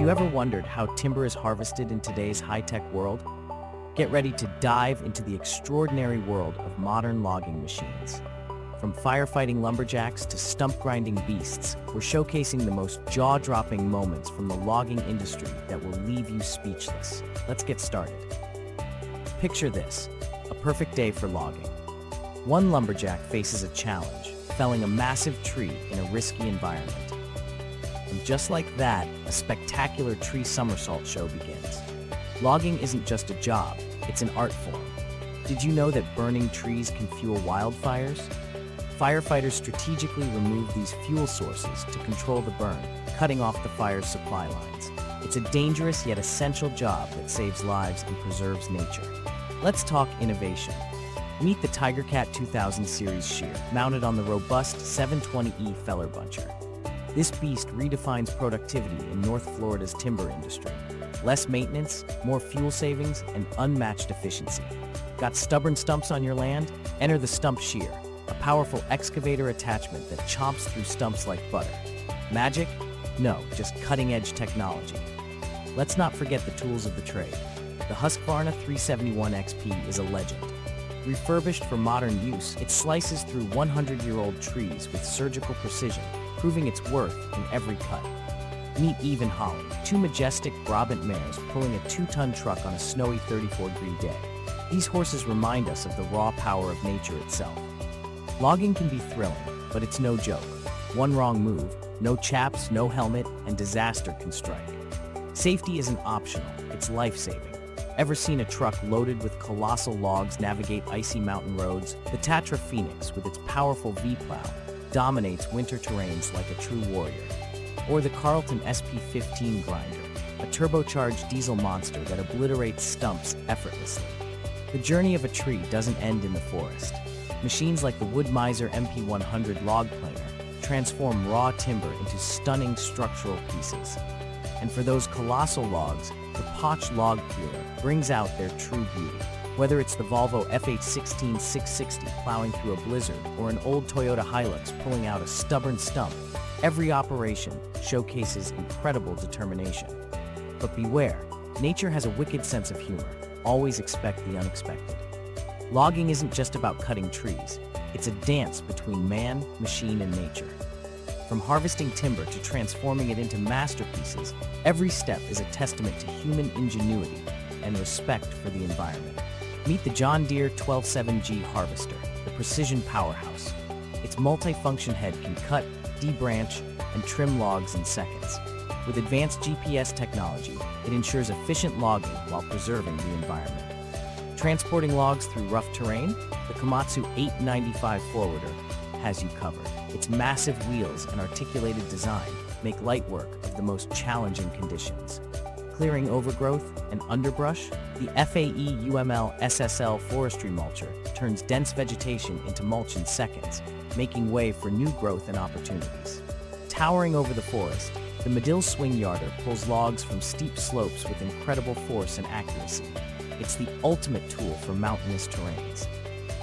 you ever wondered how timber is harvested in today's high-tech world? Get ready to dive into the extraordinary world of modern logging machines. From firefighting lumberjacks to stump-grinding beasts, we're showcasing the most jaw-dropping moments from the logging industry that will leave you speechless. Let's get started. Picture this, a perfect day for logging. One lumberjack faces a challenge, felling a massive tree in a risky environment. And just like that, a spectacular tree somersault show begins. Logging isn't just a job, it's an art form. Did you know that burning trees can fuel wildfires? Firefighters strategically remove these fuel sources to control the burn, cutting off the fire's supply lines. It's a dangerous yet essential job that saves lives and preserves nature. Let's talk innovation. Meet the TigerCat 2000 series shear, mounted on the robust 720E feller buncher. This beast redefines productivity in North Florida's timber industry. Less maintenance, more fuel savings, and unmatched efficiency. Got stubborn stumps on your land? Enter the Stump Shear, a powerful excavator attachment that chomps through stumps like butter. Magic? No, just cutting-edge technology. Let's not forget the tools of the trade. The Husqvarna 371 XP is a legend. Refurbished for modern use, it slices through 100-year-old trees with surgical precision, proving its worth in every cut. Meet Eve and Holly, two majestic Brabant mares pulling a 2-ton truck on a snowy 34-degree day. These horses remind us of the raw power of nature itself. Logging can be thrilling, but it's no joke. One wrong move, no chaps, no helmet, and disaster can strike. Safety isn't optional, it's life-saving. Ever seen a truck loaded with colossal logs navigate icy mountain roads? The Tatra Phoenix, with its powerful V-plow, dominates winter terrains like a true warrior. Or the Carlton SP15 grinder, a turbocharged diesel monster that obliterates stumps effortlessly. The journey of a tree doesn't end in the forest. Machines like the Wood-Mizer MP100 log planer transform raw timber into stunning structural pieces. And for those colossal logs, the Potch log peeler brings out their true beauty. Whether it's the Volvo FH16 660 plowing through a blizzard or an old Toyota Hilux pulling out a stubborn stump, every operation showcases incredible determination. But beware, nature has a wicked sense of humor. Always expect the unexpected. Logging isn't just about cutting trees. It's a dance between man, machine, and nature. From harvesting timber to transforming it into masterpieces, every step is a testament to human ingenuity and respect for the environment. Meet the John Deere 127G Harvester, the precision powerhouse. Its multi-function head can cut, debranch, and trim logs in seconds. With advanced GPS technology, it ensures efficient logging while preserving the environment. Transporting logs through rough terrain? The Komatsu 895 Forwarder has you covered. Its massive wheels and articulated design make light work of the most challenging conditions. Clearing overgrowth and underbrush, the FAE UML SSL forestry mulcher turns dense vegetation into mulch in seconds, making way for new growth and opportunities. Towering over the forest, the Medill Swing Yarder pulls logs from steep slopes with incredible force and accuracy. It's the ultimate tool for mountainous terrains.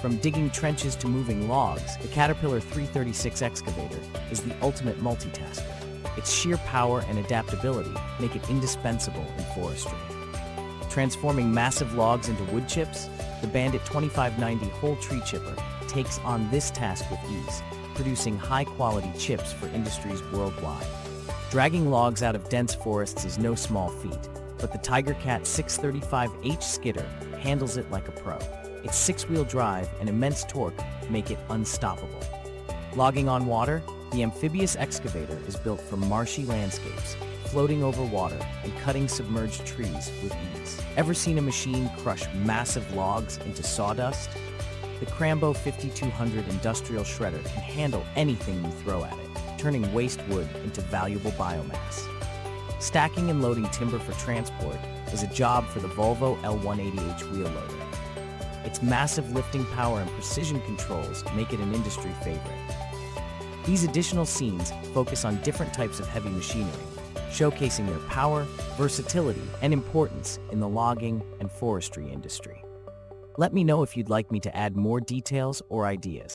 From digging trenches to moving logs, the Caterpillar 336 excavator is the ultimate multitasker. Its sheer power and adaptability make it indispensable in forestry. Transforming massive logs into wood chips, the Bandit 2590 whole tree chipper takes on this task with ease, producing high-quality chips for industries worldwide. Dragging logs out of dense forests is no small feat, but the TigerCat 635H skidder handles it like a pro. Its 6-wheel drive and immense torque make it unstoppable. Logging on water, the amphibious excavator is built for marshy landscapes, floating over water and cutting submerged trees with ease. Ever seen a machine crush massive logs into sawdust? The Crambo 5200 industrial shredder can handle anything you throw at it, turning waste wood into valuable biomass. Stacking and loading timber for transport is a job for the Volvo L180H wheel loader. Its massive lifting power and precision controls make it an industry favorite. These additional scenes focus on different types of heavy machinery, showcasing their power, versatility, and importance in the logging and forestry industry. Let me know if you'd like me to add more details or ideas.